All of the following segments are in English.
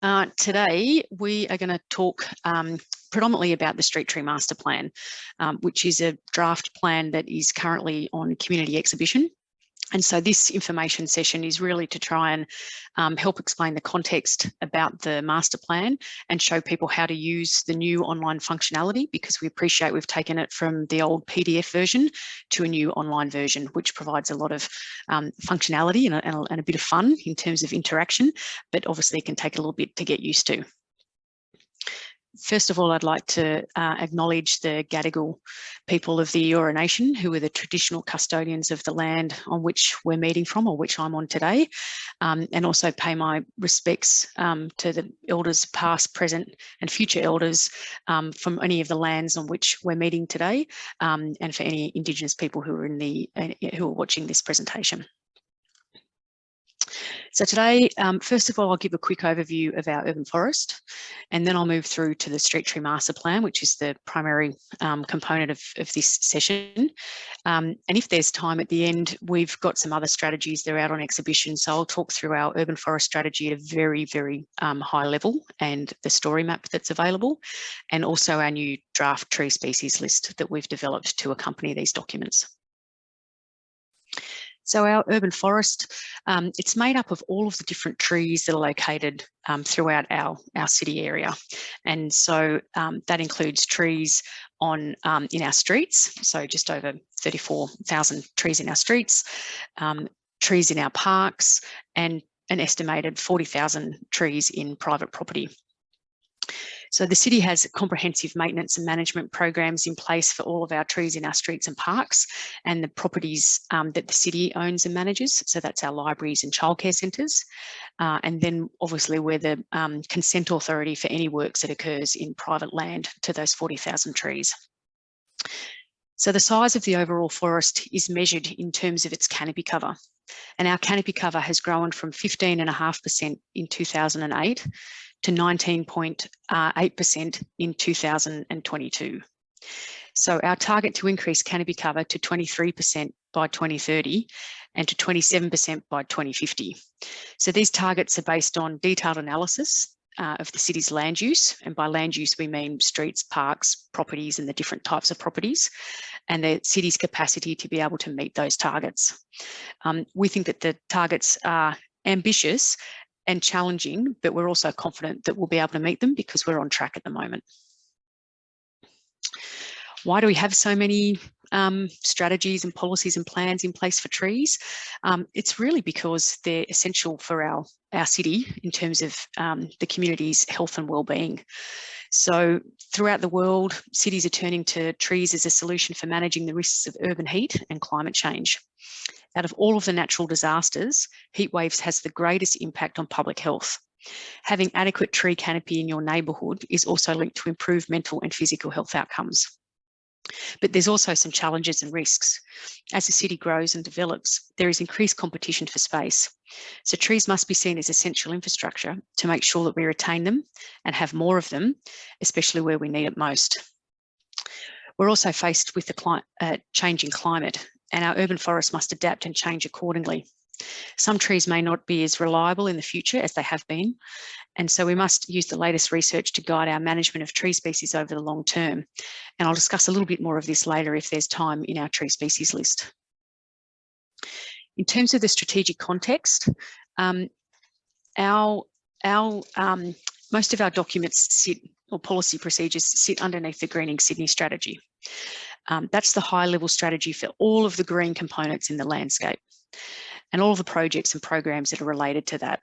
Today, we are going to talk predominantly about the Street Tree Master Plan, which is a draft plan that is currently on community exhibition. And so this information session is really to try and help explain the context about the master plan and show people how to use the new online functionality, because we appreciate we've taken it from the old PDF version to a new online version, which provides a lot of functionality and a bit of fun in terms of interaction, but obviously it can take a little bit to get used to. First of all, I'd like to acknowledge the Gadigal people of the Eora Nation, who are the traditional custodians of the land on which we're meeting from, or which I'm on today, and also pay my respects to the elders past, present and future elders from any of the lands on which we're meeting today, and for any Indigenous people who are watching this presentation. So today, first of all, I'll give a quick overview of our urban forest, and then I'll move through to the Street Tree Master Plan, which is the primary component of this session. And if there's time at the end, we've got some other strategies that are out on exhibition. So I'll talk through our urban forest strategy at a very, very high level, and the story map that's available, and also our new draft tree species list that we've developed to accompany these documents. So our urban forest, it's made up of all of the different trees that are located throughout our city area. And so that includes trees in our streets, so just over 34,000 trees in our streets, trees in our parks, and an estimated 40,000 trees in private property. So the city has comprehensive maintenance and management programs in place for all of our trees in our streets and parks, and the properties that the city owns and manages. So that's our libraries and childcare centres. And then obviously we're the consent authority for any works that occurs in private land to those 40,000 trees. So the size of the overall forest is measured in terms of its canopy cover. And our canopy cover has grown from 15.5% in 2008 to 19.8% in 2022. So our target to increase canopy cover to 23% by 2030 and to 27% by 2050. So these targets are based on detailed analysis of the city's land use, and by land use we mean streets, parks, properties and the different types of properties, and the city's capacity to be able to meet those targets. We think that the targets are ambitious and challenging, but we're also confident that we'll be able to meet them because we're on track at the moment. Why do we have so many strategies and policies and plans in place for trees? It's really because they're essential for our city in terms of the community's health and well-being. So throughout the world, cities are turning to trees as a solution for managing the risks of urban heat and climate change. Out of all of the natural disasters, heat waves has the greatest impact on public health. Having adequate tree canopy in your neighbourhood is also linked to improved mental and physical health outcomes. But there's also some challenges and risks. As the city grows and develops, there is increased competition for space. So trees must be seen as essential infrastructure to make sure that we retain them and have more of them, especially where we need it most. We're also faced with the changing climate, and our urban forests must adapt and change accordingly. Some trees may not be as reliable in the future as they have been, and so we must use the latest research to guide our management of tree species over the long term. And I'll discuss a little bit more of this later if there's time in our tree species list. In terms of the strategic context, most of our documents sit, or policy procedures sit underneath the Greening Sydney strategy. That's the high-level strategy for all of the green components in the landscape and all of the projects and programs that are related to that.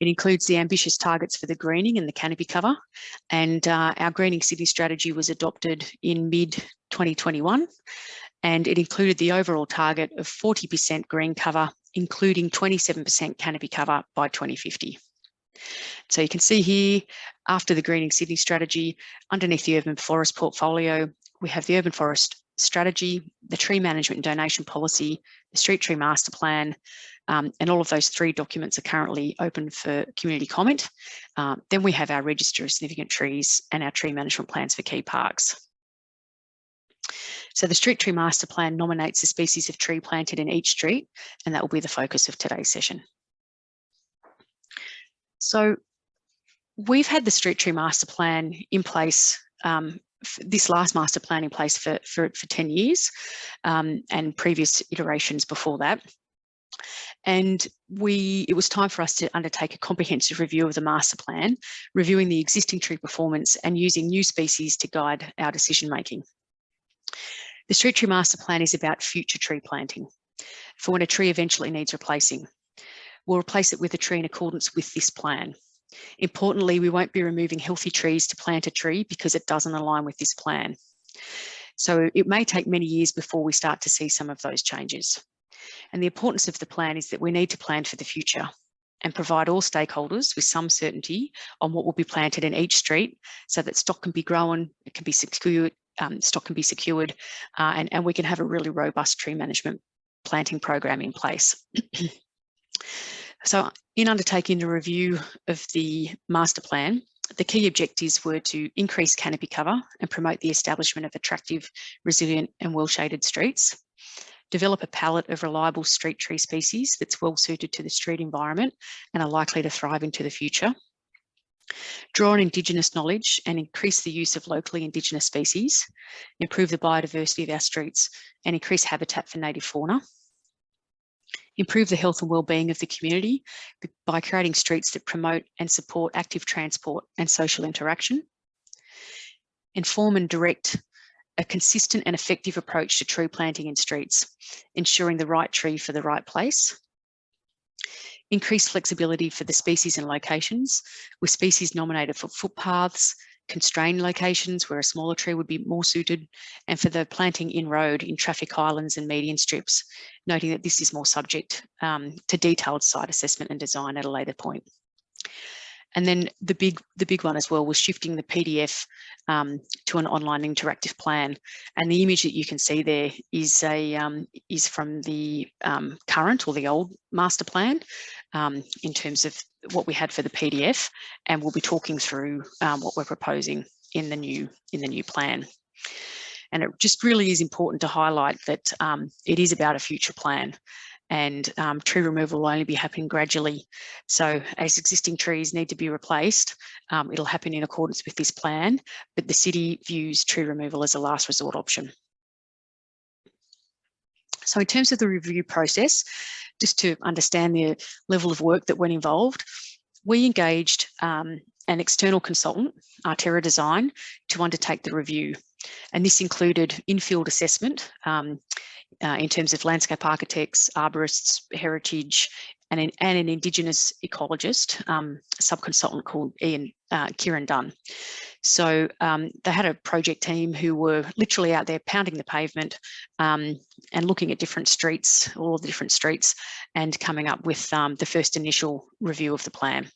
It includes the ambitious targets for the greening and the canopy cover, and our Greening Sydney strategy was adopted in mid-2021, and it included the overall target of 40% green cover, including 27% canopy cover by 2050. So you can see here, after the Greening Sydney strategy, underneath the urban forest portfolio, we have the urban forest strategy, the tree management and donation policy, the Street Tree Master Plan, and all of those three documents are currently open for community comment. Then we have our register of significant trees and our tree management plans for key parks. So the Street Tree Master Plan nominates the species of tree planted in each street, and that will be the focus of today's session. So we've had the street tree master plan in place, this last master plan in place for 10 years, and previous iterations before that. And it was time for us to undertake a comprehensive review of the master plan, reviewing the existing tree performance and using new species to guide our decision making. The street tree master plan is about future tree planting for when a tree eventually needs replacing. We'll replace it with a tree in accordance with this plan. Importantly, we won't be removing healthy trees to plant a tree because it doesn't align with this plan. So it may take many years before we start to see some of those changes. And the importance of the plan is that we need to plan for the future and provide all stakeholders with some certainty on what will be planted in each street so that stock can be grown, it can be secured, stock can be secured, and we can have a really robust tree management planting program in place. So in undertaking the review of the master plan, the key objectives were to increase canopy cover and promote the establishment of attractive, resilient and well-shaded streets, develop a palette of reliable street tree species that's well suited to the street environment and are likely to thrive into the future, draw on Indigenous knowledge and increase the use of locally Indigenous species, improve the biodiversity of our streets and increase habitat for native fauna, improve the health and well-being of the community by creating streets that promote and support active transport and social interaction, inform and direct a consistent and effective approach to tree planting in streets, ensuring the right tree for the right place, increase flexibility for the species and locations, with species nominated for footpaths, constrained locations where a smaller tree would be more suited, and for the planting in road in traffic islands and median strips, noting that this is more subject to detailed site assessment and design at a later point. And then the big one as well was shifting the PDF to an online interactive plan. And the image that you can see there is from the current or the old master plan in terms of what we had for the PDF, and we'll be talking through what we're proposing in the new plan. And it just really is important to highlight that it is about a future plan. And tree removal will only be happening gradually. So as existing trees need to be replaced, it'll happen in accordance with this plan, but the city views tree removal as a last resort option. So in terms of the review process, just to understand the level of work that went involved, we engaged an external consultant, Arterra Design, to undertake the review. And this included in-field assessment, in terms of landscape architects, arborists, heritage, and an Indigenous ecologist, a sub-consultant called Kieran Dunn. So they had a project team who were literally out there pounding the pavement and looking at different streets, all of the different streets, and coming up with the first initial review of the plan.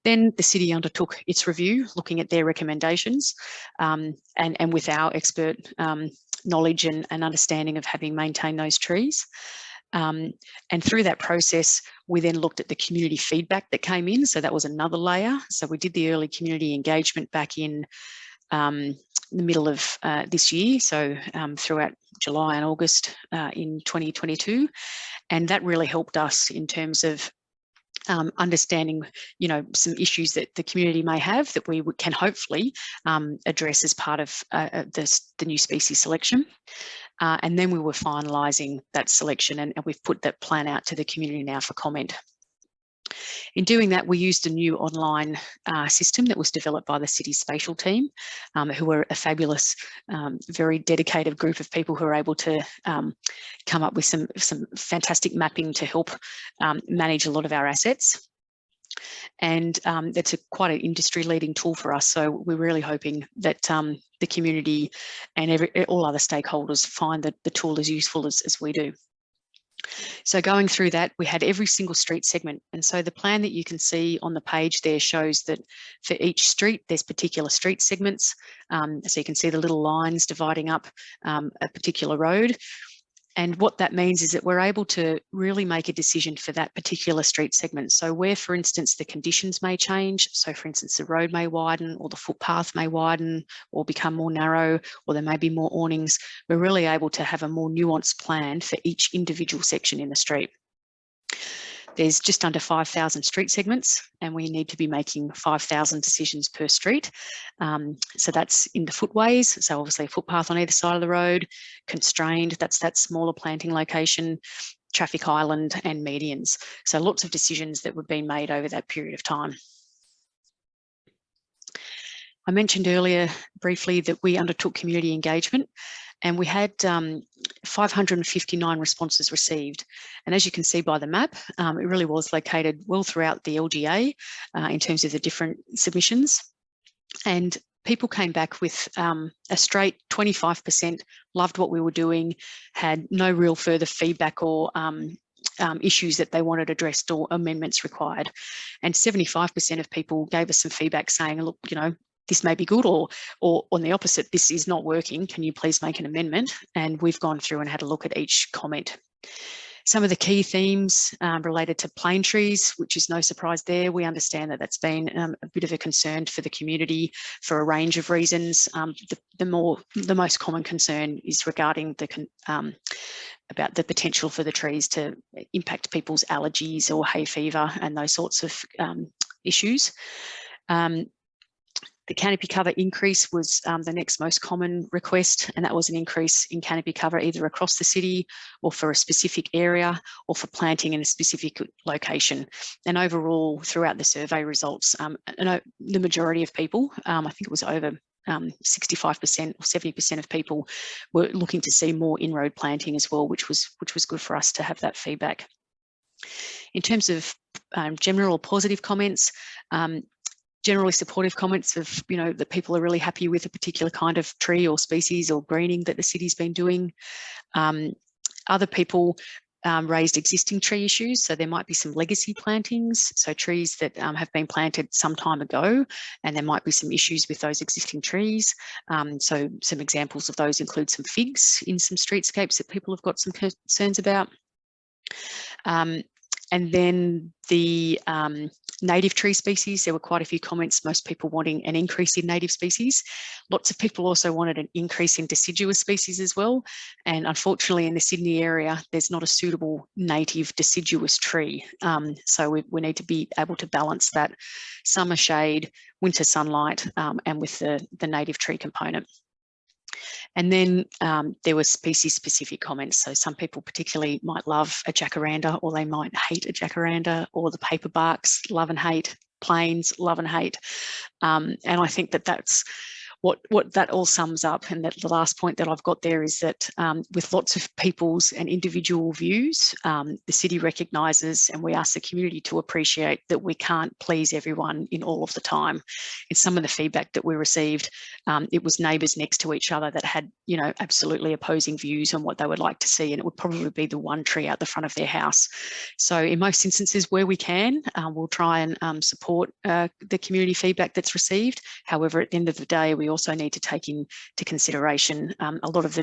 Then the city undertook its review, looking at their recommendations, and with our expert knowledge and understanding of having maintained those trees. And through that process, we then looked at the community feedback that came in. So that was another layer. So we did the early community engagement back in the middle of this year. So throughout July and August in 2022. And that really helped us in terms of understanding, some issues that the community may have that we can hopefully address as part of the new species selection. And then we were finalising that selection, and we've put that plan out to the community now for comment. In doing that, we used a new online system that was developed by the city's spatial team, who were a fabulous, very dedicated group of people who are able to come up with some fantastic mapping to help manage a lot of our assets. And that's quite an industry-leading tool for us. So we're really hoping that the community and all other stakeholders find that the tool as useful as we do. So going through that, we had every single street segment. And so the plan that you can see on the page there shows that for each street, there's particular street segments. So you can see the little lines dividing up a particular road. And what that means is that we're able to really make a decision for that particular street segment. So where, for instance, the conditions may change. So for instance, the road may widen or the footpath may widen or become more narrow, or there may be more awnings. We're really able to have a more nuanced plan for each individual section in the street. There's just under 5,000 street segments, and we need to be making 5,000 decisions per street. So that's in the footways, so obviously a footpath on either side of the road, constrained, that's that smaller planting location, traffic island, and medians. So lots of decisions that were being made over that period of time. I mentioned earlier briefly that we undertook community engagement, and we had 559 responses received. And as you can see by the map, it really was located well throughout the LGA in terms of the different submissions. And people came back with a straight 25% loved what we were doing, had no real further feedback or issues that they wanted addressed or amendments required. And 75% of people gave us some feedback saying, look, you know, this may be good, or on the opposite, this is not working. Can you please make an amendment? And we've gone through and had a look at each comment. Some of the key themes related to plane trees, which is no surprise there. We understand that that's been a bit of a concern for the community for a range of reasons. The most common concern is regarding about the potential for the trees to impact people's allergies or hay fever and those sorts of issues. The canopy cover increase was the next most common request, and that was an increase in canopy cover either across the city or for a specific area or for planting in a specific location. And overall, throughout the survey results, the majority of people, I think it was over 65% or 70% of people were looking to see more inroad planting as well, which was good for us to have that feedback. In terms of general positive comments, generally supportive comments of, you know, that people are really happy with a particular kind of tree or species or greening that the city's been doing. Other people raised existing tree issues, so there might be some legacy plantings, so trees that have been planted some time ago, and there might be some issues with those existing trees. So some examples of those include some figs in some streetscapes that people have got some concerns about. And then the native tree species, there were quite a few comments, most people wanting an increase in native species. Lots of people also wanted an increase in deciduous species as well. And unfortunately in the Sydney area, there's not a suitable native deciduous tree. So we need to be able to balance that summer shade, winter sunlight, and with the native tree component. And then there were species-specific comments. So some people particularly might love a jacaranda, or they might hate a jacaranda, or the paperbarks, love and hate, planes, love and hate. And I think that that's what that all sums up. And that the last point that I've got there is that with lots of people's and individual views, the city recognises, and we ask the community to appreciate, that we can't please everyone in all of the time. In some of the feedback that we received, it was neighbours next to each other that had, you know, absolutely opposing views on what they would like to see, and it would probably be the one tree out the front of their house. So in most instances where we can, we'll try and support the community feedback that's received. However, at the end of the day, we also need to take into consideration a lot of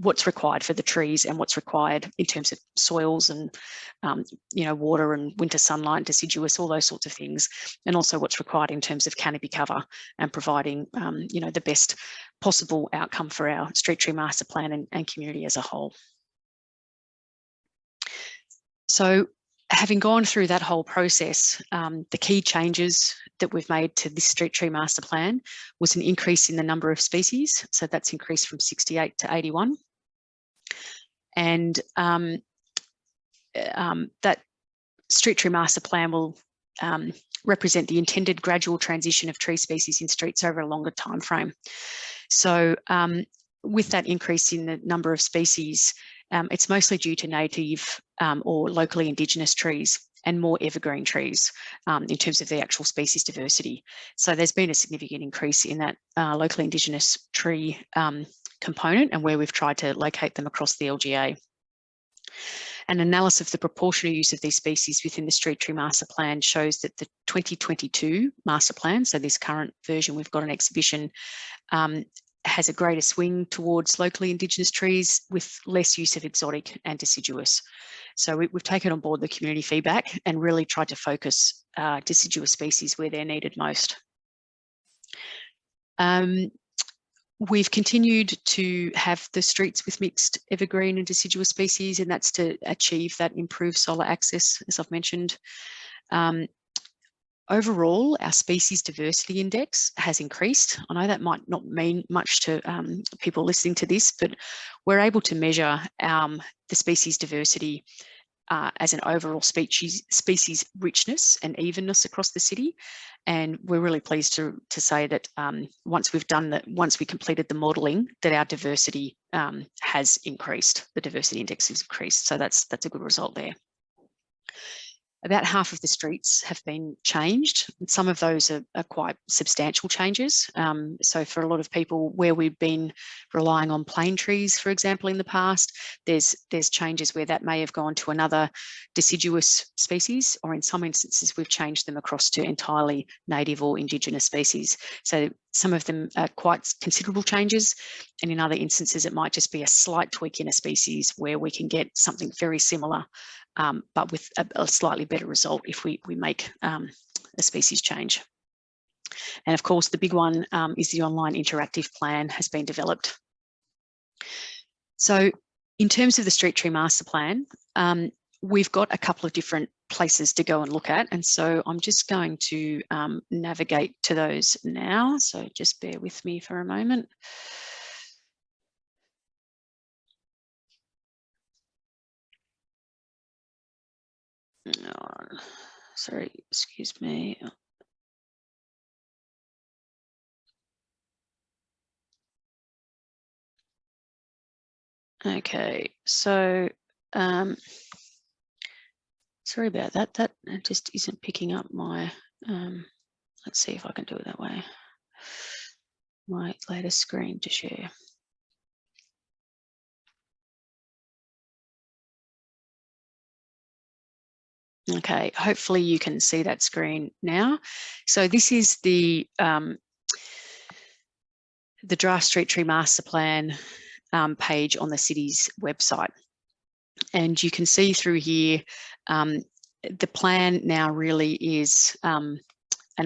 what's required for the trees and what's required in terms of soils and you know, water and winter sunlight, deciduous, all those sorts of things, and also what's required in terms of canopy cover and providing you know, the best possible outcome for our street tree master plan and community as a whole. So having gone through that whole process, the key changes that we've made to this street tree master plan was an increase in the number of species. So that's increased from 68 to 81. And that street tree master plan will represent the intended gradual transition of tree species in streets over a longer time frame. So with that increase in the number of species, it's mostly due to native or locally Indigenous trees and more evergreen trees in terms of the actual species diversity. So there's been a significant increase in that locally Indigenous tree component, and where we've tried to locate them across the LGA. An analysis of the proportional use of these species within the street tree master plan shows that the 2022 master plan, so this current version we've got an exhibition, has a greater swing towards locally Indigenous trees with less use of exotic and deciduous. So we've taken on board the community feedback and really tried to focus deciduous species where they're needed most. We've continued to have the streets with mixed evergreen and deciduous species, and that's to achieve that improved solar access, as I've mentioned. Overall, our species diversity index has increased. I know that might not mean much to people listening to this, but we're able to measure the species diversity as an overall species richness and evenness across the city. And we're really pleased to say that once we completed the modelling, that our diversity has increased. The diversity index has increased. So that's a good result there. About half of the streets have been changed. Some of those are quite substantial changes. So for a lot of people where we've been relying on plane trees, for example, in the past, there's changes where that may have gone to another deciduous species, or in some instances, we've changed them across to entirely native or indigenous species. So some of them are quite considerable changes, and in other instances, it might just be a slight tweak in a species where we can get something very similar, but with a slightly better result if we make a species change. And of course, the big one is the online interactive plan has been developed. So in terms of the Street Tree Master Plan, we've got a couple of different places to go and look at. And so I'm just going to navigate to those now. So just bear with me for a moment. Oh, sorry, excuse me. Okay, so sorry about that. That just isn't picking up my, let's see if I can do it that way. My latest screen to share. Okay, hopefully you can see that screen now. So this is the draft Street Tree Master Plan page on the city's website. And you can see through here, the plan now really is an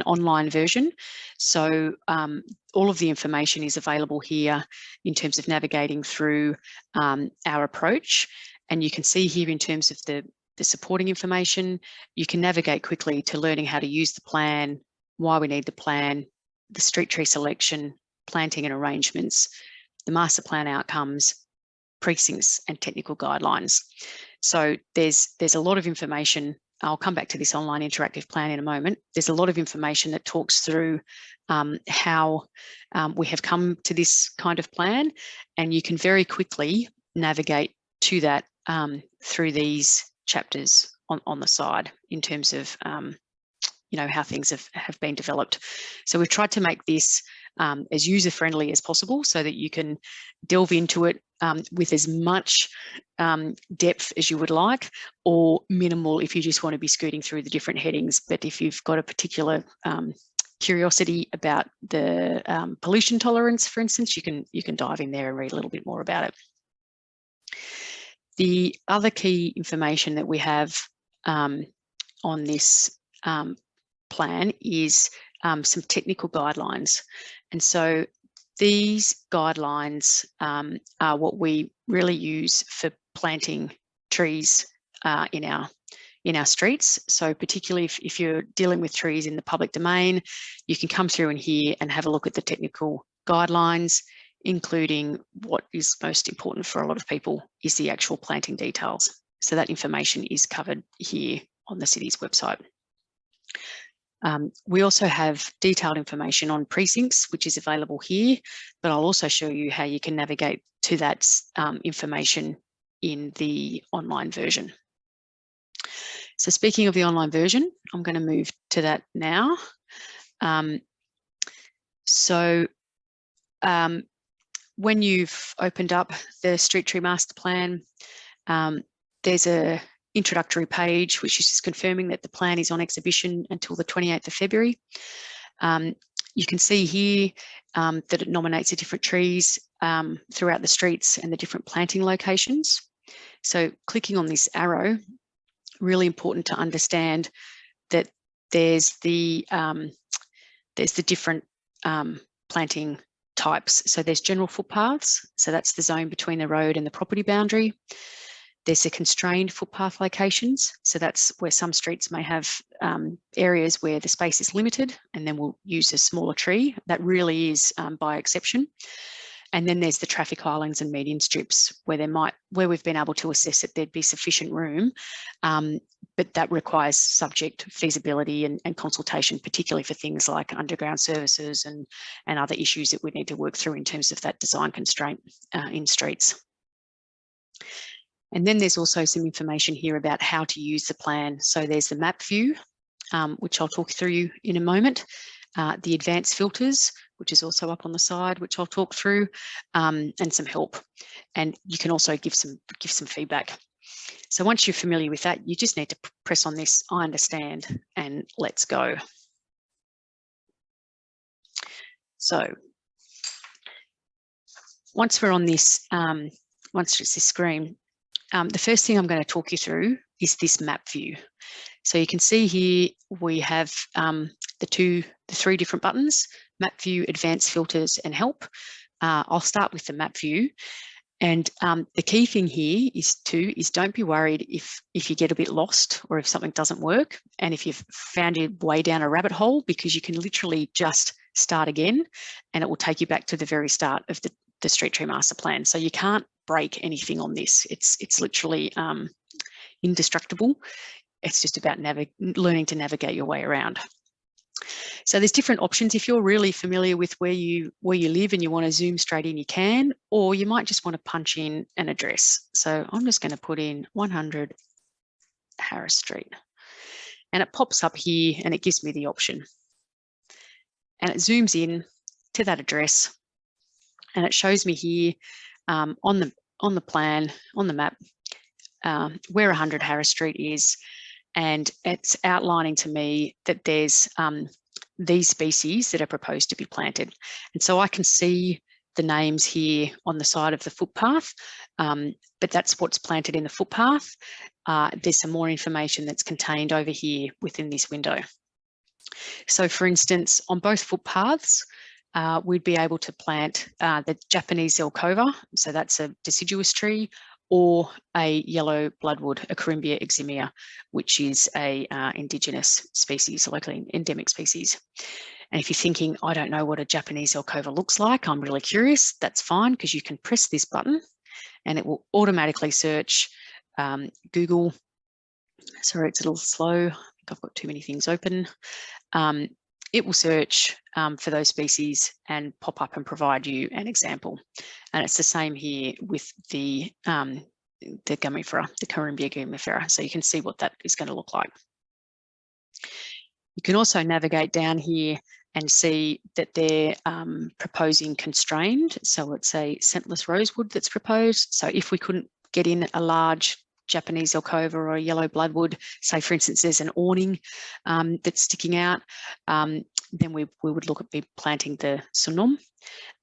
online version. So all of the information is available here in terms of navigating through our approach. And you can see here in terms of the supporting information, you can navigate quickly to learning how to use the plan, why we need the plan, the street tree selection, planting and arrangements, the master plan outcomes, precincts and technical guidelines. So there's a lot of information. I'll come back to this online interactive plan in a moment. There's a lot of information that talks through how we have come to this kind of plan, and you can very quickly navigate to that through these chapters on the side in terms of you know, how things have been developed. So we've tried to make this as user-friendly as possible so that you can delve into it with as much depth as you would like, or minimal if you just want to be scooting through the different headings. But if you've got a particular curiosity about the pollution tolerance, for instance, you can dive in there and read a little bit more about it. The other key information that we have on this plan is some technical guidelines. And so these guidelines are what we really use for planting trees in our streets. So particularly if you're dealing with trees in the public domain, you can come through in here and have a look at the technical guidelines, including what is most important for a lot of people is the actual planting details. So that information is covered here on the city's website. We also have detailed information on precincts, which is available here, but I'll also show you how you can navigate to that information in the online version. So speaking of the online version, I'm going to move to that now. When you've opened up the Street Tree Master Plan, there's a introductory page, which is just confirming that the plan is on exhibition until the 28th of February. You can see here that it nominates the different trees throughout the streets and the different planting locations. So clicking on this arrow, really important to understand that there's the different planting types. So there's general footpaths. So that's the zone between the road and the property boundary. There's the constrained footpath locations. So that's where some streets may have areas where the space is limited, and then we'll use a smaller tree. That really is by exception. And then there's the traffic islands and median strips where we've been able to assess that there'd be sufficient room, but that requires subject feasibility and consultation, particularly for things like underground services and other issues that we need to work through in terms of that design constraint in streets. And then there's also some information here about how to use the plan. So there's the map view, which I'll talk through in a moment. The advanced filters, which is also up on the side, which I'll talk through, and some help. And you can also give some feedback. So once you're familiar with that, you just need to press on this "I understand" and let's go. So once we're on this, once it's this screen, the first thing I'm going to talk you through is this map view. So you can see here we have the three different buttons: map view, advanced filters, and help. I'll start with the map view. And the key thing here is don't be worried if you get a bit lost or if something doesn't work, and if you've found your way down a rabbit hole, because you can literally just start again and it will take you back to the very start of the Street Tree Master Plan. So you can't break anything on this. It's literally indestructible. It's just about learning to navigate your way around. So there's different options. If you're really familiar with where you live and you want to zoom straight in, you can, or you might just want to punch in an address. So I'm just going to put in 100 Harris Street, and it pops up here and it gives me the option. And it zooms in to that address, and it shows me here on the plan, on the map, where 100 Harris Street is. And it's outlining to me that there's these species that are proposed to be planted. And so I can see the names here on the side of the footpath, but that's what's planted in the footpath. There's some more information that's contained over here within this window. So for instance, on both footpaths, we'd be able to plant the Japanese Zelkova, so that's a deciduous tree, or a yellow bloodwood, a Corymbia eximia, which is a indigenous species, locally endemic species. And if you're thinking, I don't know what a Japanese Zelkova looks like, I'm really curious, that's fine, because you can press this button and it will automatically search Google. Sorry, it's a little slow. I think I've got too many things open. It will search for those species and pop up and provide you an example. And it's the same here with the gummifera, the Corymbia gummifera. So you can see what that is going to look like. You can also navigate down here and see that they're proposing constrained. So it's a scentless rosewood that's proposed. So if we couldn't get in a large Japanese Zelkova or a yellow bloodwood, say for instance there's an awning that's sticking out, then we would look at planting the sunum.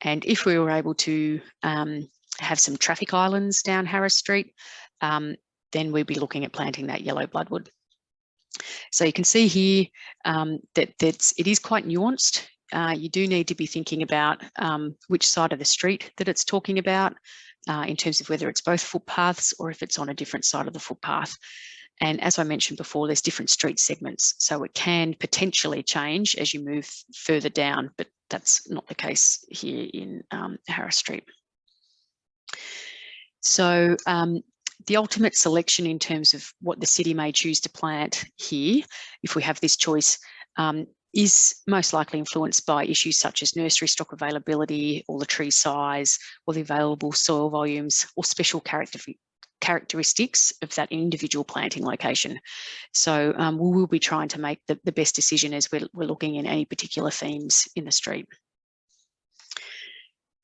And if we were able to have some traffic islands down Harris Street, then we'd be looking at planting that yellow bloodwood. So you can see here that it is quite nuanced. You do need to be thinking about which side of the street that it's talking about, in terms of whether it's both footpaths or if it's on a different side of the footpath. And as I mentioned before, there's different street segments, so it can potentially change as you move further down, but that's not the case here in Harris Street. So the ultimate selection in terms of what the city may choose to plant here, if we have this choice, is most likely influenced by issues such as nursery stock availability, or the tree size, or the available soil volumes, or special characteristics of that individual planting location. So we will be trying to make the best decision as we're looking in any particular themes in the street.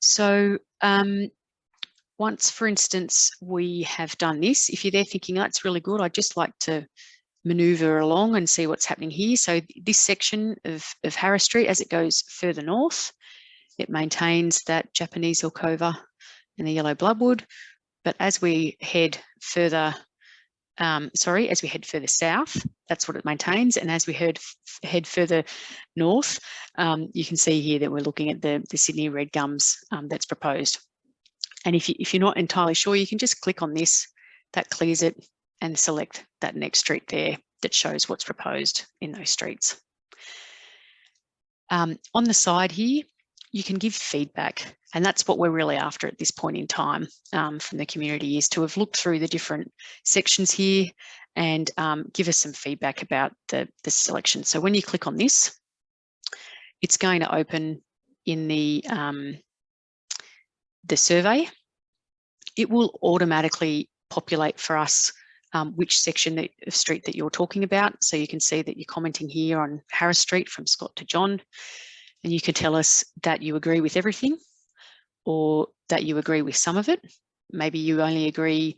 So once, for instance, we have done this, if you're there thinking, that's really good, I'd just like to maneuver along and see what's happening here. So this section of Harris Street, as it goes further north, it maintains that Japanese Zelkova and the yellow bloodwood. But as we head further as we head further south, that's what it maintains. And as we head further north, you can see here that we're looking at the Sydney red gums that's proposed. And if you're not entirely sure, you can just click on this, that clears it, and select that next street there that shows what's proposed in those streets. On the side here, you can give feedback, and that's what we're really after at this point in time from the community, is to have looked through the different sections here and give us some feedback about the selection. So when you click on this, it's going to open in the survey. It will automatically populate for us which section of street that you're talking about. So you can see that you're commenting here on Harris Street from Scott to John, and you can tell us that you agree with everything or that you agree with some of it. Maybe you only agree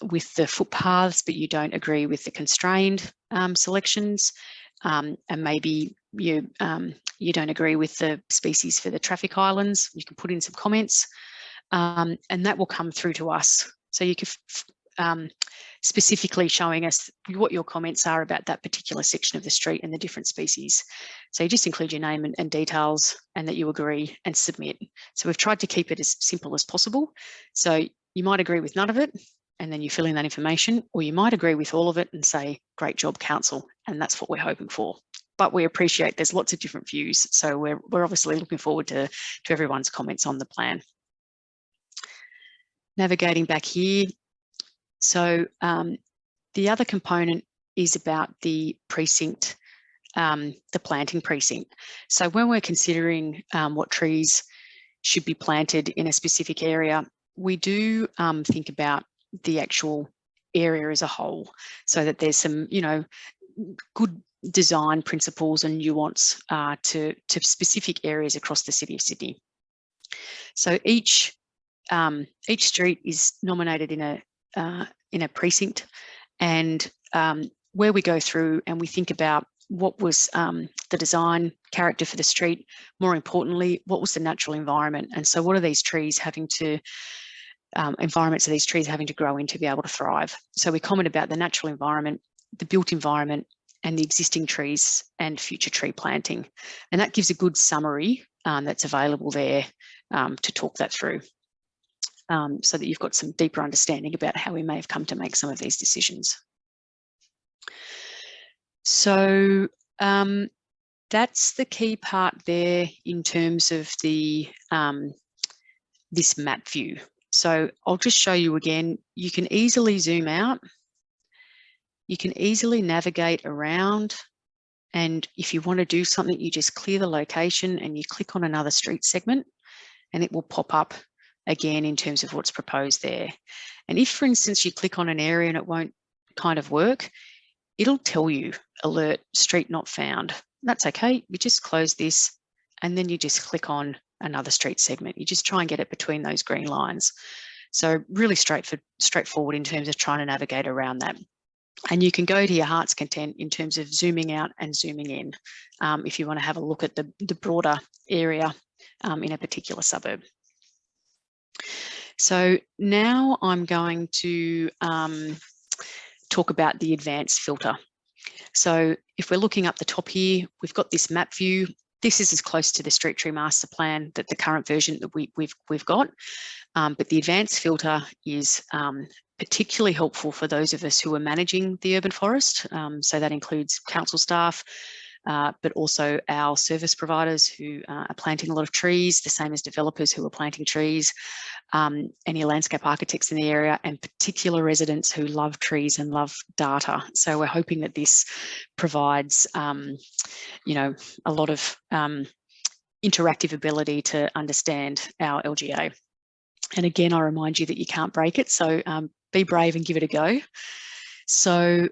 with the footpaths, but you don't agree with the constrained selections, and maybe you don't agree with the species for the traffic islands. You can put in some comments, and that will come through to us. So you can specifically showing us what your comments are about that particular section of the street and the different species. So you just include your name and details, and that you agree, and submit. So we've tried to keep it as simple as possible. So you might agree with none of it, and then you fill in that information, or you might agree with all of it and say, great job, council, and that's what we're hoping for. But we appreciate there's lots of different views, so we're obviously looking forward to everyone's comments on the plan. Navigating back here, so the other component is about the precinct, the planting precinct. So when we're considering what trees should be planted in a specific area, we do think about the actual area as a whole, so that there's some, good design principles and nuance to specific areas across the City of Sydney. So each street is nominated in a precinct, and where we go through and we think about what was the design character for the street, more importantly, what was the natural environment, and so what are these trees having to environments are these trees having to grow in to be able to thrive. So we comment about the natural environment, the built environment, and the existing trees and future tree planting, and that gives a good summary that's available there to talk that through. So that you've got some deeper understanding about how we may have come to make some of these decisions. So that's the key part there in terms of the this map view. So I'll just show you again. You can easily zoom out. You can easily navigate around. And if you want to do something, you just clear the location and you click on another street segment, and it will pop up again in terms of what's proposed there. And if, for instance, you click on an area and it won't kind of work, it'll tell you, alert, street not found. That's okay. You just close this, and then you just click on another street segment. You just try and get it between those green lines. So really straightforward in terms of trying to navigate around that. And you can go to your heart's content in terms of zooming out and zooming in if you want to have a look at the broader area in a particular suburb. So now I'm going to talk about the advanced filter. So if we're looking up the top here, we've got this map view. This is as close to the Street Tree Master Plan that the current version that we've got. But the advanced filter is particularly helpful for those of us who are managing the urban forest. So that includes council staff, but also our service providers who are planting a lot of trees, the same as developers who are planting trees, any landscape architects in the area, and particular residents who love trees and love data. So we're hoping that this provides, a lot of interactive ability to understand our LGA. And again, I remind you that you can't break it, so be brave and give it a go. So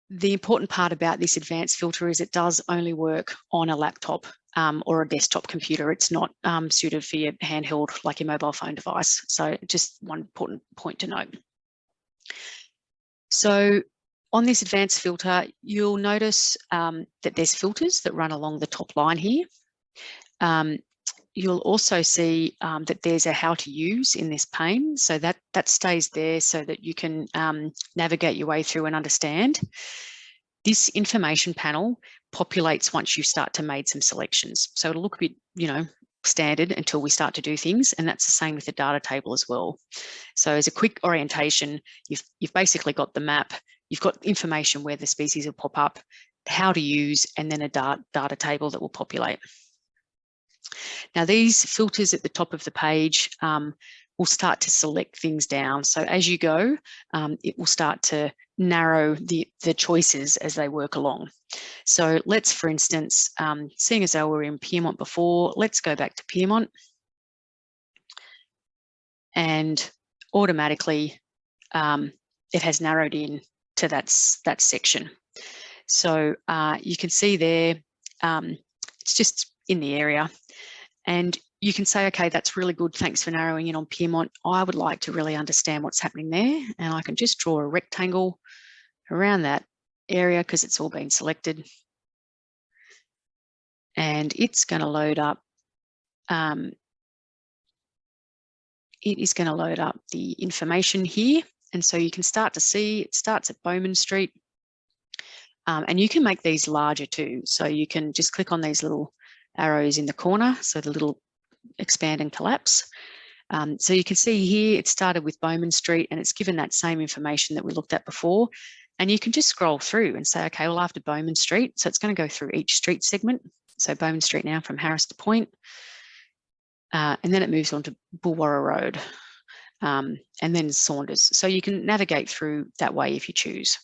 the important part about this advanced filter is it does only work on a laptop or a desktop computer. It's not suited for your handheld, like your mobile phone device. So just one important point to note. So on this advanced filter, you'll notice that there's filters that run along the top line here. you'll also see that there's a how to use in this pane. So that stays there so that you can navigate your way through and understand. This information panel populates once you start to make some selections. So it'll look a bit, you know, standard until we start to do things. And that's the same with the data table as well. So as a quick orientation, you've basically got the map, you've got information where the species will pop up, how to use, and then a data table that will populate. Now these filters at the top of the page will start to select things down. So as you go, it will start to narrow the choices as they work along. So let's, for instance, seeing as though we were in Pyrmont before, let's go back to Pyrmont. And automatically it has narrowed in to that section. So you can see there, it's just in the area. And you can say, okay, that's really good. Thanks for narrowing in on Pyrmont. I would like to really understand what's happening there. And I can just draw a rectangle around that area because it's all been selected. And it's going to load up. It is going to load up the information here. And so you can start to see it starts at Bowman Street. And you can make these larger too. So you can just click on these little arrows in the corner, so the little expand and collapse. So you can see here it started with Bowman Street and it's given that same information that we looked at before. And you can just scroll through and say, okay, well, after Bowman Street, so it's going to go through each street segment. So Bowman Street now from Harris to Point. And then it moves on to Bulwarra Road and then Saunders. So you can navigate through that way if you choose.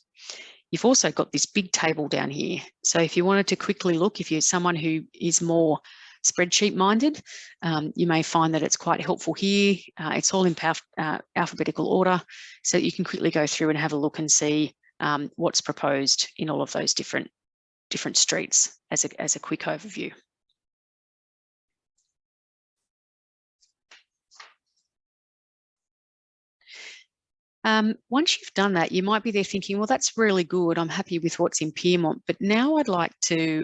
You've also got this big table down here. So if you wanted to quickly look, if you're someone who is more spreadsheet minded, you may find that it's quite helpful here. It's all in alphabetical order, so that you can quickly go through and have a look and see what's proposed in all of those different streets as a quick overview. Once you've done that, you might be there thinking, well, that's really good. I'm happy with what's in Pyrmont, but now I'd like to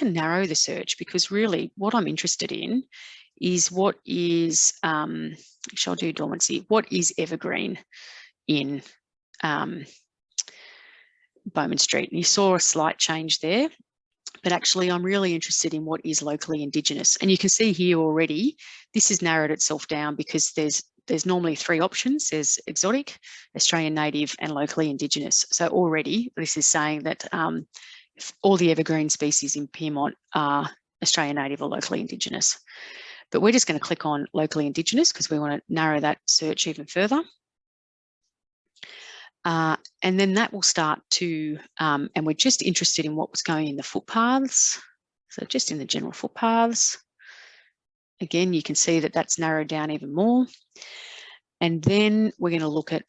narrow the search, because really what I'm interested in is what is, I'll do dormancy, what is evergreen in Bowman Street. And you saw a slight change there, but actually I'm really interested in what is locally Indigenous. And you can see here already, this has narrowed itself down because there's normally 3 options. There's exotic, Australian native, and locally Indigenous. So already this is saying that all the evergreen species in Pyrmont are Australian native or locally Indigenous. But we're just going to click on locally Indigenous because we want to narrow that search even further. And then that will start to, and we're just interested in what was going in the footpaths. So just in the general footpaths. Again, you can see that that's narrowed down even more. And then we're going to look at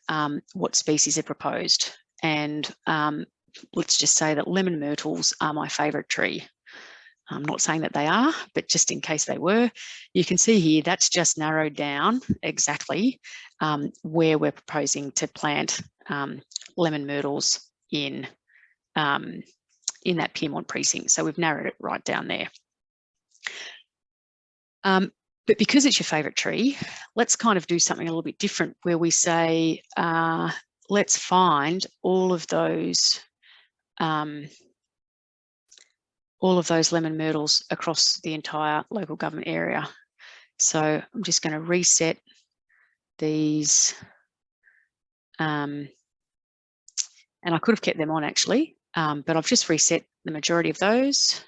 what species are proposed. And let's just say that lemon myrtles are my favourite tree. I'm not saying that they are, but just in case they were, you can see here that's just narrowed down exactly where we're proposing to plant lemon myrtles in that Pyrmont precinct. So we've narrowed it right down there. But because it's your favourite tree, let's kind of do something a little bit different where we say, let's find all of those lemon myrtles across the entire local government area. So I'm just going to reset these. And I could have kept them on actually, but I've just reset the majority of those.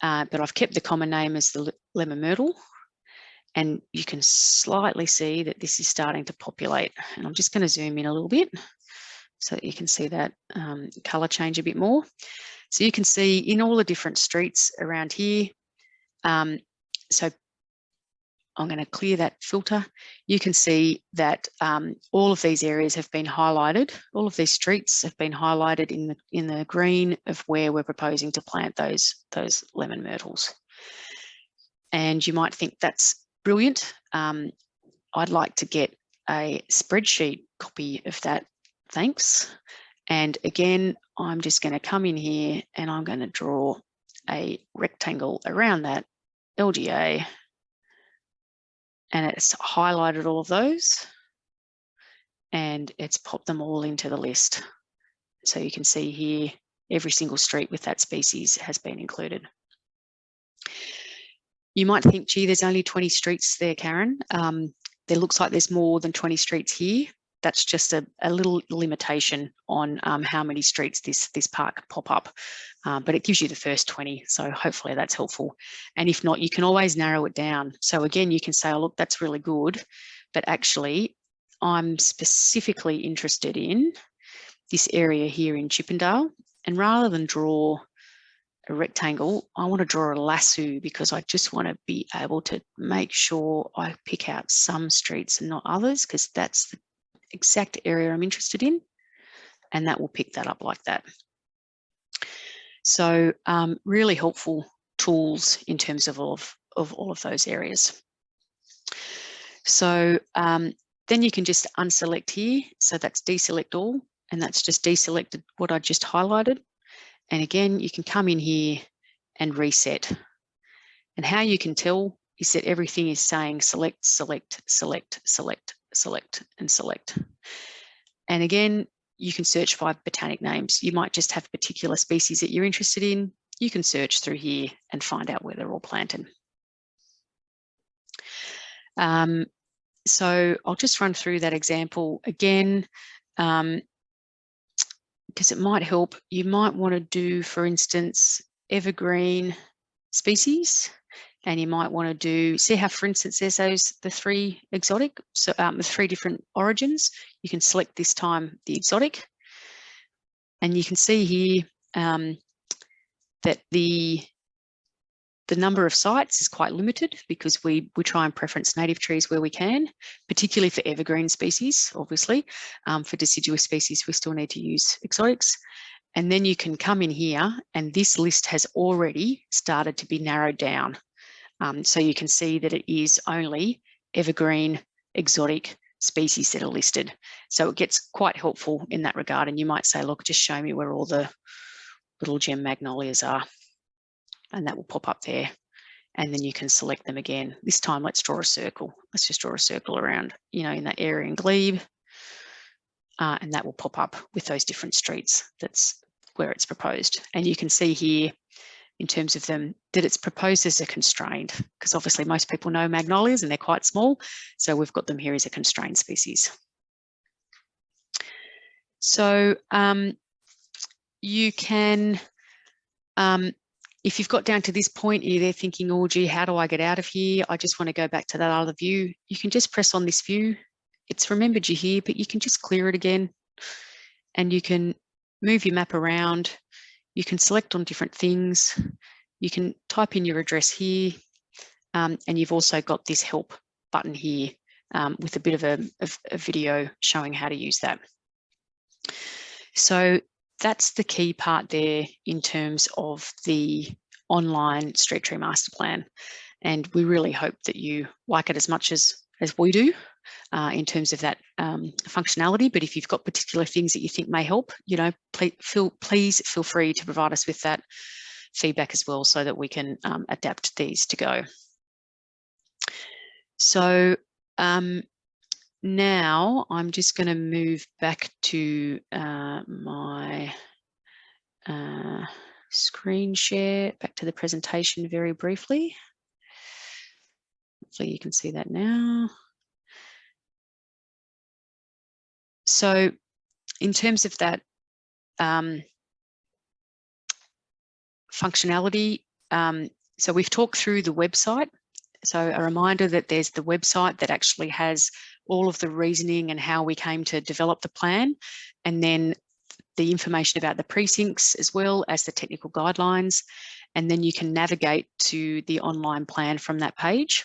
But I've kept the common name as the lemon myrtle, and you can slightly see that this is starting to populate. And I'm just going to zoom in a little bit so that you can see that colour change a bit more. So you can see in all the different streets around here, so I'm going to clear that filter. You can see that all of these areas have been highlighted. All of these streets have been highlighted in the green of where we're proposing to plant those lemon myrtles. And you might think that's brilliant. I'd like to get a spreadsheet copy of that. Thanks. And again, I'm just going to come in here and I'm going to draw a rectangle around that LGA, and it's highlighted all of those and it's popped them all into the list. So you can see here, every single street with that species has been included. You might think, gee, there's only 20 streets there, Karen. There looks like there's more than 20 streets here. That's just a little limitation on how many streets this park can pop up. But it gives you the first 20, so hopefully that's helpful. And if not, you can always narrow it down. So again, you can say, oh, look, that's really good, but actually I'm specifically interested in this area here in Chippendale. And rather than draw a rectangle, I want to draw a lasso because I just want to be able to make sure I pick out some streets and not others, because that's the exact area I'm interested in, and that will pick that up like that. So really helpful tools in terms of all of those areas. So then you can just unselect here. So that's deselect all, and that's just deselected what I just highlighted. And again, you can come in here and reset. And how you can tell is that everything is saying select, select, select, select, select, and select. And again, you can search by botanic names. You might just have a particular species that you're interested in. You can search through here and find out where they're all planted. So I'll just run through that example again, because it might help. You might want to do, for instance, evergreen species, and you might want to do, see how, for instance, there's the 3 exotic, so with 3 different origins. You can select this time the exotic, and you can see here that the number of sites is quite limited because we try and preference native trees where we can, particularly for evergreen species, obviously. For deciduous species, we still need to use exotics. And then you can come in here and this list has already started to be narrowed down. So you can see that it is only evergreen exotic species that are listed. So it gets quite helpful in that regard. And you might say, look, just show me where all the little gem magnolias are. And that will pop up there. And then you can select them again. This time, let's draw a circle. Let's just draw a circle around, you know, in that area in glebe. And that will pop up with those different streets. That's where it's proposed. And you can see here, in terms of them, that it's proposed as a constrained, because obviously most people know magnolias and they're quite small. So we've got them here as a constrained species. So you can, if you've got down to this point, you're there thinking, oh, gee, how do I get out of here? I just want to go back to that other view. You can just press on this view. It's remembered you here, but you can just clear it again. And you can move your map around. You can select on different things. You can type in your address here. And you've also got this help button here with a bit of a video showing how to use that. So that's the key part there in terms of the online Street Tree Master Plan. And we really hope that you like it as much as we do in terms of that functionality. But if you've got particular things that you think may help, you know, please feel free to provide us with that feedback as well so that we can adapt these to go. So now I'm just going to move back to my screen share, back to the presentation very briefly. Hopefully you can see that now. So in terms of that functionality, so we've talked through the website. So a reminder that there's the website that actually has all of the reasoning and how we came to develop the plan, and then the information about the precincts as well as the technical guidelines. And then you can navigate to the online plan from that page.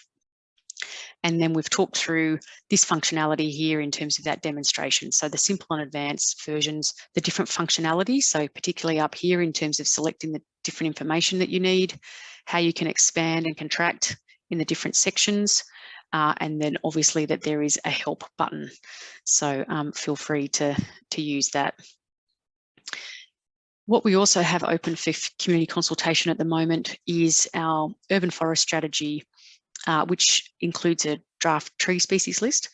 And then we've talked through this functionality here in terms of that demonstration. So the simple and advanced versions, the different functionalities. So particularly up here in terms of selecting the different information that you need, how you can expand and contract in the different sections. And then obviously that there is a help button. So feel free to use that. What we also have open for community consultation at the moment is our urban forest strategy, which includes a draft tree species list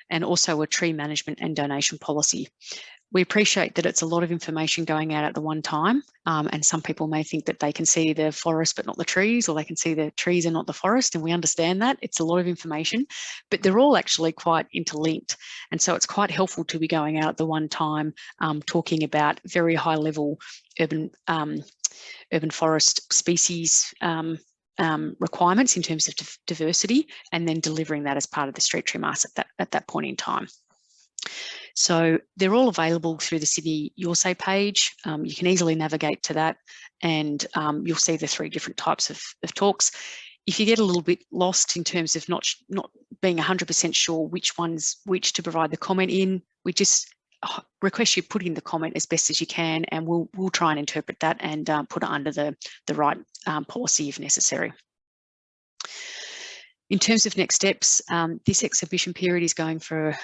and also a tree management and donation policy. We appreciate that it's a lot of information going out at the one time, and some people may think that they can see the forest but not the trees, or they can see the trees and not the forest, and we understand that. It's a lot of information, but they're all actually quite interlinked. And so it's quite helpful to be going out at the one time, talking about very high level urban forest species requirements in terms of diversity, and then delivering that as part of the street tree mass at that point in time. So they're all available through the Sydney Your Say page. You can easily navigate to that, and you'll see the 3 different types of talks. If you get a little bit lost in terms of not being 100% sure which one's which to provide the comment in, we just request you put in the comment as best as you can, and we'll try and interpret that and put it under the right policy if necessary. In terms of next steps, this exhibition period is going for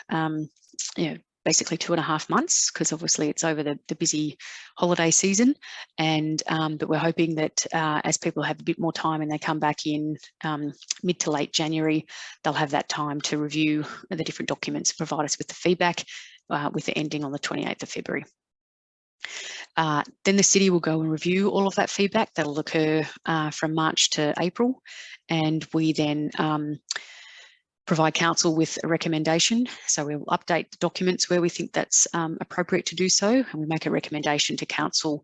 basically 2.5 months, because obviously it's over the busy holiday season, and but we're hoping that as people have a bit more time and they come back in mid to late January, they'll have that time to review the different documents, provide us with the feedback, with the ending on the 28th of February. Then the city will go and review all of that feedback. That'll occur from March to April, and we then provide council with a recommendation. So we'll update the documents where we think that's appropriate to do so, and we make a recommendation to council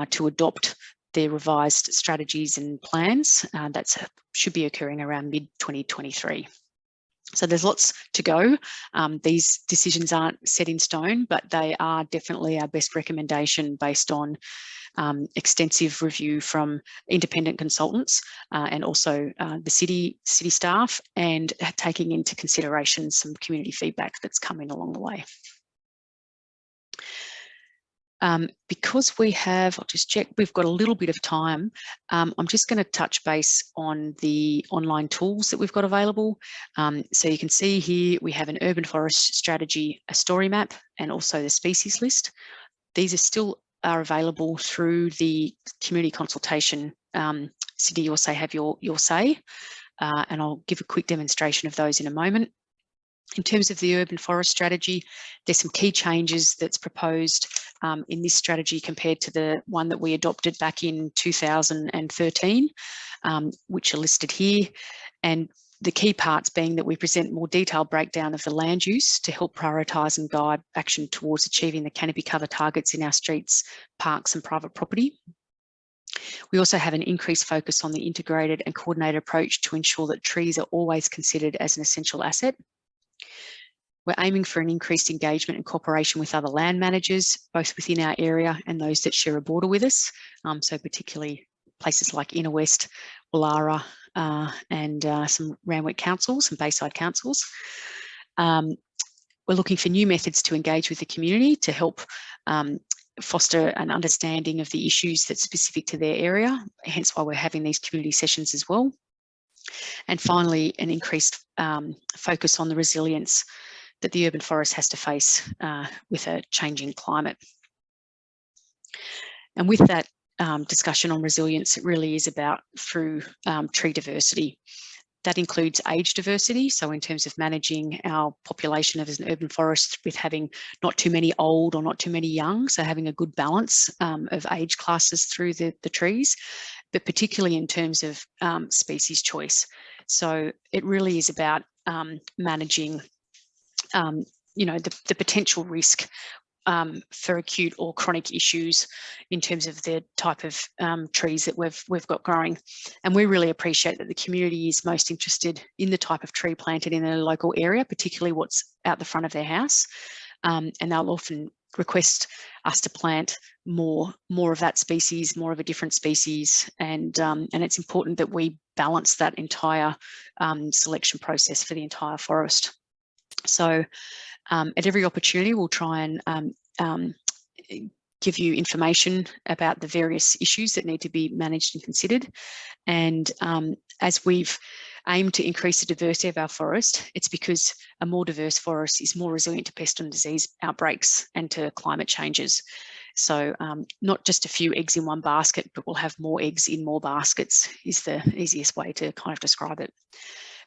to adopt their revised strategies and plans. That should be occurring around mid-2023. So there's lots to go. These decisions aren't set in stone, but they are definitely our best recommendation based on extensive review from independent consultants and also the city staff, and taking into consideration some community feedback that's come in along the way. Because we have, I'll just check, we've got a little bit of time. I'm just going to touch base on the online tools that we've got available. So you can see here we have an urban forest strategy, a story map, and also the species list. These are available through the community consultation. Sydney Your Say have Your Say, and I'll give a quick demonstration of those in a moment. In terms of the urban forest strategy, there's some key changes that's proposed in this strategy compared to the one that we adopted back in 2013, which are listed here. And the key parts being that we present more detailed breakdown of the land use to help prioritise and guide action towards achieving the canopy cover targets in our streets, parks and private property. We also have an increased focus on the integrated and coordinated approach to ensure that trees are always considered as an essential asset. We're aiming for an increased engagement and cooperation with other land managers, both within our area and those that share a border with us. So particularly places like Inner West, Woollahra, and some Randwick councils and Bayside councils. We're looking for new methods to engage with the community to help foster an understanding of the issues that's specific to their area, hence why we're having these community sessions as well. And finally, an increased focus on the resilience that the urban forest has to face with a changing climate. And with that discussion on resilience, it really is about through tree diversity. That includes age diversity, so in terms of managing our population as an urban forest with having not too many old or not too many young, so having a good balance of age classes through the trees, but particularly in terms of species choice. So it really is about managing the potential risk for acute or chronic issues in terms of the type of trees that we've got growing. And we really appreciate that the community is most interested in the type of tree planted in a local area, particularly what's out the front of their house. And they'll often request us to plant more of that species, more of a different species. And it's important that we balance that entire selection process for the entire forest. So at every opportunity, we'll try and give you information about the various issues that need to be managed and considered. And as we've aimed to increase the diversity of our forest, it's because a more diverse forest is more resilient to pest and disease outbreaks and to climate changes. So not just a few eggs in one basket, but we'll have more eggs in more baskets is the easiest way to kind of describe it.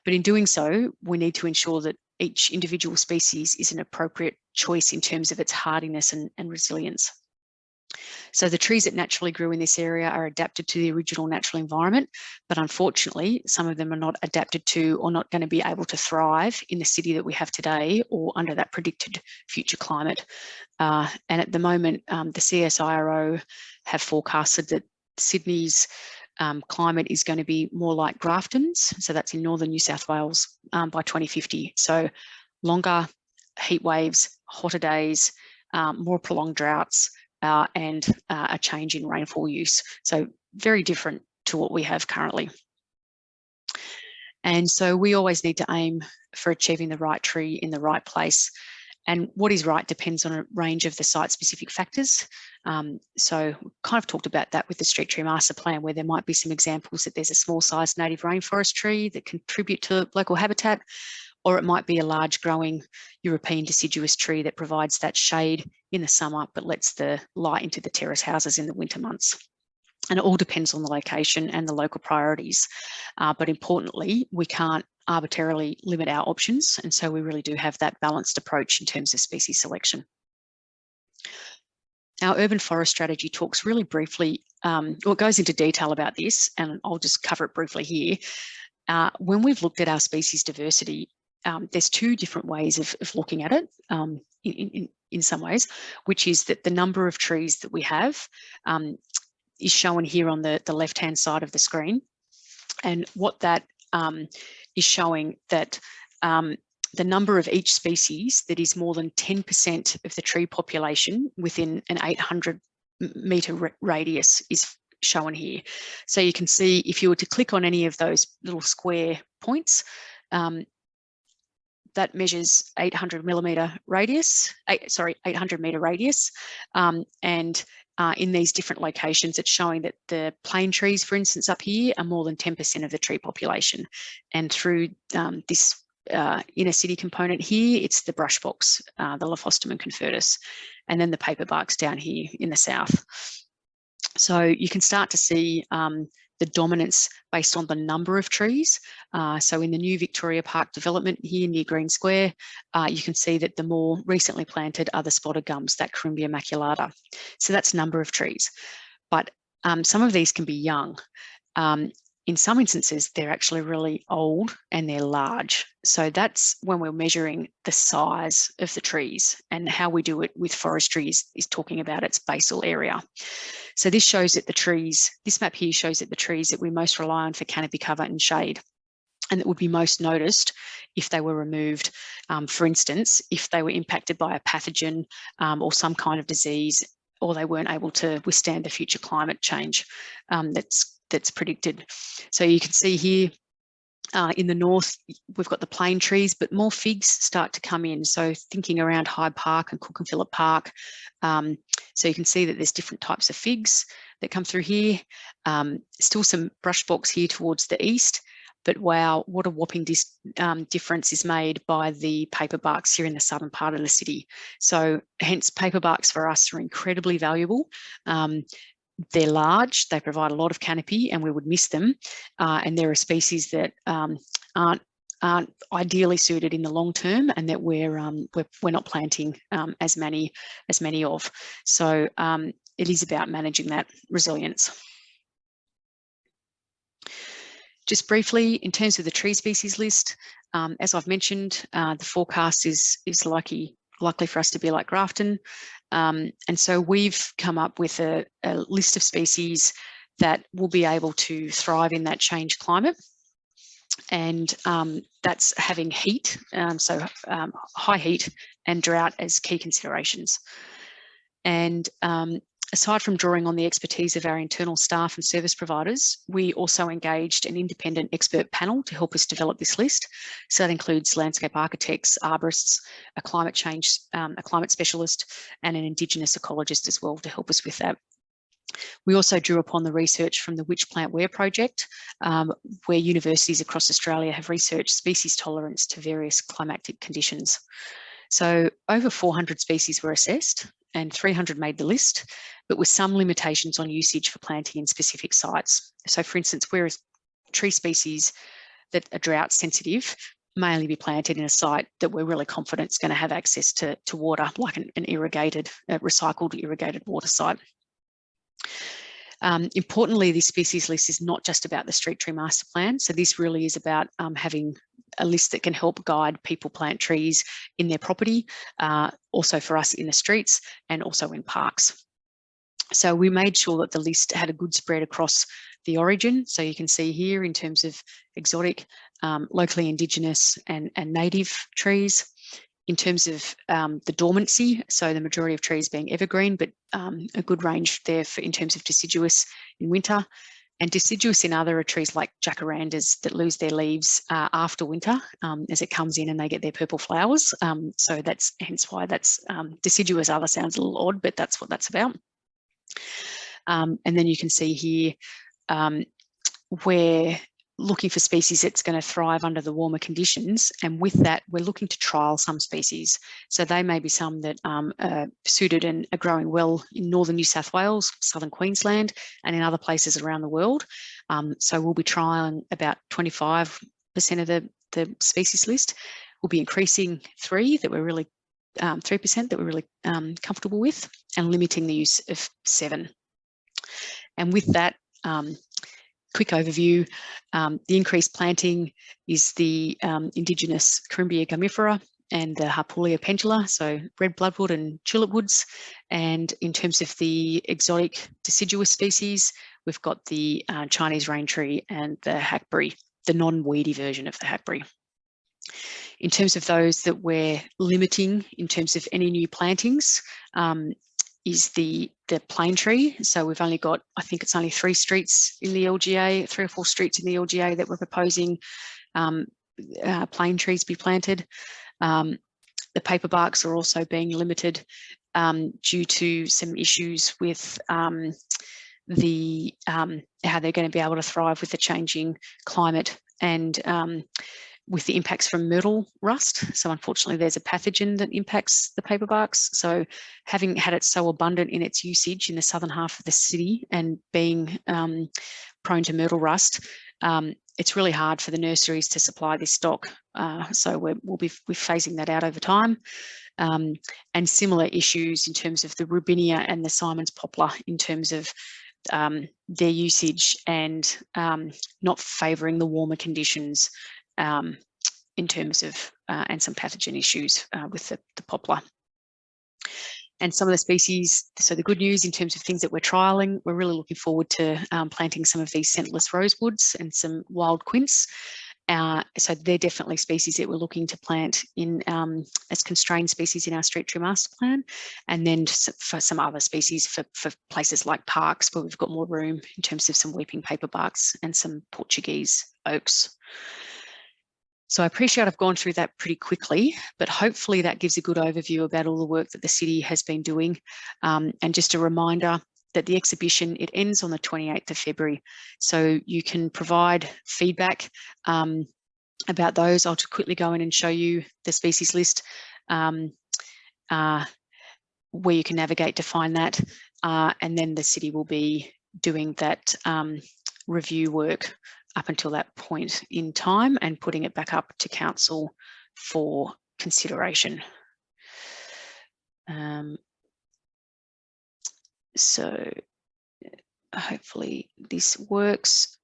But in doing so, we need to ensure that each individual species is an appropriate choice in terms of its hardiness and resilience. So the trees that naturally grew in this area are adapted to the original natural environment, but unfortunately, some of them are not adapted to or not going to be able to thrive in the city that we have today or under that predicted future climate. And at the moment, the CSIRO have forecasted that Sydney's climate is going to be more like Grafton's, so that's in northern New South Wales by 2050. So longer heat waves, hotter days, more prolonged droughts, and a change in rainfall use. So very different to what we have currently. And so we always need to aim for achieving the right tree in the right place. And what is right depends on a range of the site-specific factors. So we kind of talked about that with the Street Tree Master Plan, where there might be some examples that there's a small-sized native rainforest tree that contribute to local habitat, or it might be a large growing European deciduous tree that provides that shade in the summer but lets the light into the terrace houses in the winter months. And it all depends on the location and the local priorities. But importantly, we can't arbitrarily limit our options, and so we really do have that balanced approach in terms of species selection. Our urban forest strategy talks really briefly, or it goes into detail about this, and I'll just cover it briefly here. When we've looked at our species diversity, there's two different ways of looking at it in some ways, which is that the number of trees that we have is shown here on the left-hand side of the screen. And what that is showing that the number of each species that is more than 10% of the tree population within an 800-metre radius is shown here. So you can see if you were to click on any of those little square points, that measures 800-metre radius, and in these different locations, it's showing that the plane trees, for instance, up here are more than 10% of the tree population. And through this inner city component here, it's the brush box, the Lophostomus concertus, and then the paper barks down here in the south. So you can start to see the dominance based on the number of trees. So in the new Victoria Park development here near Green Square, you can see that the more recently planted are the spotted gums, that Corymbia maculata. So that's number of trees. But some of these can be young. In some instances, they're actually really old and they're large. So that's when we're measuring the size of the trees, and how we do it with forestry is talking about its basal area. So this shows that the trees, this map here shows that the trees that we most rely on for canopy cover and shade, and that would be most noticed if they were removed. For instance, if they were impacted by a pathogen or some kind of disease, or they weren't able to withstand the future climate change that's predicted. So you can see here in the north, we've got the plane trees, but more figs start to come in. So thinking around Hyde Park and Cook and Phillip Park. So you can see that there's different types of figs that come through here. Still some brush box here towards the east, but wow, what a whopping difference is made by the paper barks here in the southern part of the city. So hence paper barks for us are incredibly valuable. They're large, they provide a lot of canopy, and we would miss them. And there are species that aren't ideally suited in the long term, and that we're not planting as many of. So it is about managing that resilience. Just briefly, in terms of the tree species list, as I've mentioned, the forecast is likely for us to be like Grafton. And so we've come up with a list of species that will be able to thrive in that changed climate. And that's having heat, so high heat and drought as key considerations. And aside from drawing on the expertise of our internal staff and service providers, we also engaged an independent expert panel to help us develop this list. So that includes landscape architects, arborists, a climate specialist, and an Indigenous ecologist as well to help us with that. We also drew upon the research from the Which Plant Where project, where universities across Australia have researched species tolerance to various climatic conditions. So over 400 species were assessed, and 300 made the list, but with some limitations on usage for planting in specific sites. So for instance, whereas tree species that are drought sensitive may only be planted in a site that we're really confident is going to have access to water, like an irrigated, recycled irrigated water site. Importantly, this species list is not just about the street tree master plan. So this really is about having a list that can help guide people plant trees in their property, also for us in the streets and also in parks. So we made sure that the list had a good spread across the origin. So you can see here in terms of exotic, locally indigenous and native trees. In terms of the dormancy, so the majority of trees being evergreen, but a good range there in terms of deciduous in winter. And deciduous in other are trees like jacarandas that lose their leaves after winter as it comes in and they get their purple flowers. So that's hence why that's deciduous other sounds a little odd, but that's what that's about. And then you can see here where looking for species that's going to thrive under the warmer conditions. And with that, we're looking to trial some species. So they may be some that are suited and are growing well in northern New South Wales, southern Queensland, and in other places around the world. So we'll be trialing about 25% of the species list. We'll be increasing 3% that we're really comfortable with, and limiting the use of 7. And with that, quick overview, the increased planting is the indigenous Corymbia gumifera and the Harpullia pendula, so red bloodwood and tulip woods. And in terms of the exotic deciduous species, we've got the Chinese rain tree and the hackberry, the non-weedy version of the hackberry. In terms of those that we're limiting in terms of any new plantings, is the plane tree. So we've only got, I think it's only 3 streets in the LGA, 3 or 4 streets in the LGA that we're proposing plane trees be planted. The paperbarks are also being limited due to some issues with how they're going to be able to thrive with the changing climate and with the impacts from myrtle rust. So unfortunately, there's a pathogen that impacts the paperbarks. So having had it so abundant in its usage in the southern half of the city and being prone to myrtle rust, it's really hard for the nurseries to supply this stock. So we're phasing that out over time. And similar issues in terms of the Rubinia and the Simon's poplar in terms of their usage and not favouring the warmer conditions in terms of and some pathogen issues with the poplar. And some of the species, so the good news in terms of things that we're trialling, we're really looking forward to planting some of these scentless rosewoods and some wild quince. So they're definitely species that we're looking to plant in as constrained species in our street tree master plan, and then for some other species for places like parks where we've got more room in terms of some weeping paperbarks and some Portuguese oaks. So I appreciate I've gone through that pretty quickly, but hopefully that gives a good overview about all the work that the city has been doing. And just a reminder that the exhibition, it ends on the 28th of February. So you can provide feedback about those. I'll just quickly go in and show you the species list where you can navigate to find that. And then the city will be doing that review work up until that point in time and putting it back up to council for consideration. So hopefully this works.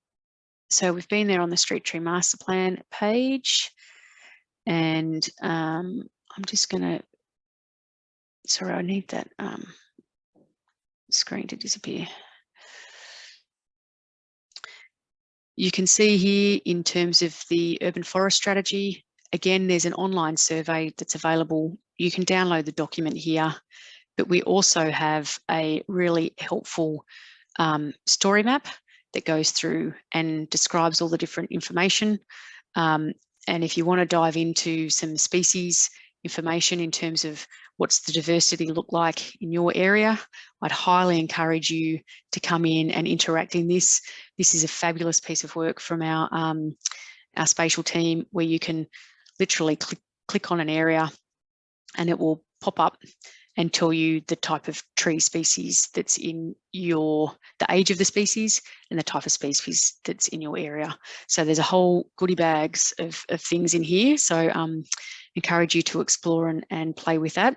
So we've been there on the Street Tree Master Plan page, and I'm just going to, sorry, I need that screen to disappear. You can see here in terms of the urban forest strategy, again, there's an online survey that's available. You can download the document here, but we also have a really helpful story map that goes through and describes all the different information. And if you want to dive into some species information in terms of what's the diversity look like in your area, I'd highly encourage you to come in and interact in this. This is a fabulous piece of work from our spatial team where you can literally click on an area and it will pop up and tell you the type of tree species that's in the age of the species and the type of species that's in your area. So there's a whole goodie bags of things in here. So encourage you to explore and play with that.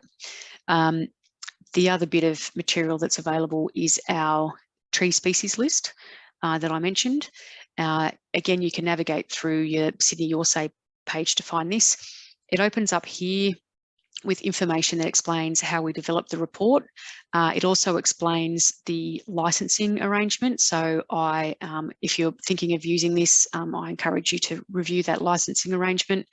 The other bit of material that's available is our tree species list that I mentioned. Again, you can navigate through your Sydney Your Say page to find this. It opens up here with information that explains how we developed the report. It also explains the licensing arrangement. So if you're thinking of using this, I encourage you to review that licensing arrangement.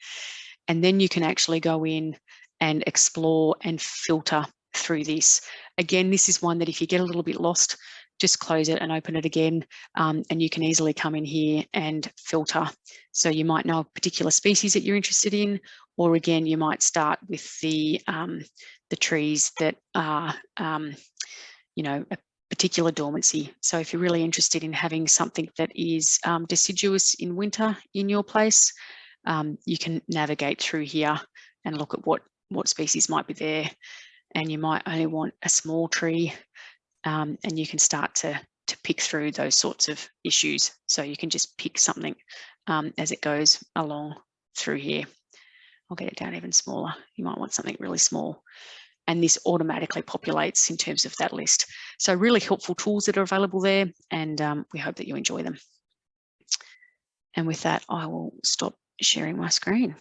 And then you can actually go in and explore and filter through this. Again, this is one that if you get a little bit lost, just close it and open it again, and you can easily come in here and filter. So you might know a particular species that you're interested in, or again, you might start with the trees that are, you know, a particular dormancy. So if you're really interested in having something that is deciduous in winter in your place, you can navigate through here and look at what species might be there. And you might only want a small tree, and you can start to pick through those sorts of issues. So you can just pick something as it goes along through here. I'll get it down even smaller. You might want something really small. And this automatically populates in terms of that list. So really helpful tools that are available there, and we hope that you enjoy them. And with that, I will stop sharing my screen.